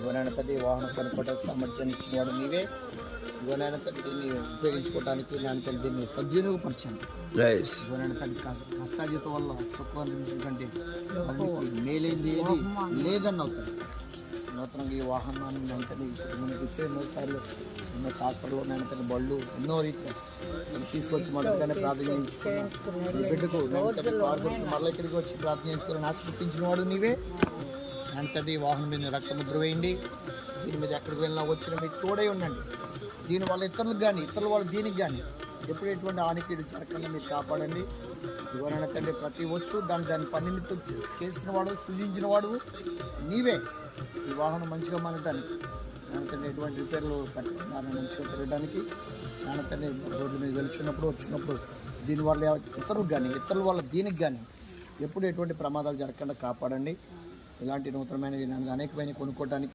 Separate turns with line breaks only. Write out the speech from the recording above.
ఇవనైనా తండ్రి వాహనం కొనుక్కోవడానికి సామర్థ్యాన్ని ఇచ్చినవాడు నీవే. ఇవనైనా తండ్రి దీన్ని ఉపయోగించుకోవడానికి నాన్న తండ్రి దీన్ని సద్వినియోగపరచండి. ఇవనైనా తండ్రి కష్టాజీతం వల్ల సుఖం కంటే మేలేంది ఏది లేదని అవుతుంది. నూతనంగా ఈ వాహనాన్ని నాన్న తండ్రి మనకి ఇచ్చే ఎన్నోసార్లు ఎన్నో ట్రాక్టర్లు నాన్న తండ్రి బళ్ళు ఎన్నో రీతిలో తీసుకొచ్చి మొదటిగానే ప్రార్థన చేయించుకున్నాం. బిడ్డకు మరలా ఇక్కడికి వచ్చి ప్రార్థన చేయించుకుని ఆశీర్వదించిన వాడు నీవే. అంటే వాహనం మీద రక్తముద్ర వేయండి. దీని మీద ఎక్కడికి వెళ్ళినా వచ్చిన మీకు తోడై ఉండండి. దీనివల్ల ఇతరులకు కానీ ఇతరుల వాళ్ళ దీనికి కానీ ఎప్పుడు ఎటువంటి హానికీడు జరగకుండా మీరు కాపాడండి. ఇవరైనా తండ్రి ప్రతి వస్తువు దాని పనితో చేసిన వాడు సృజించిన వాడు నీవే. ఈ వాహనం మంచిగా మనటానికి నాన్న తండ్రి ఎటువంటి రిపేర్లు పెట్టడం దాన్ని మంచిగా తిరగడానికి నాన్న తండ్రి రోడ్ల మీద వెళ్తున్నప్పుడు వచ్చినప్పుడు దీనివల్ల ఇతరులకు కానీ ఇతరుల వల్ల దీనికి కానీ ఎప్పుడు ఎటువంటి ప్రమాదాలు జరగకుండా కాపాడండి. ఇలాంటి నూతనమైన అనేకమైన కొనుక్కోవడానికి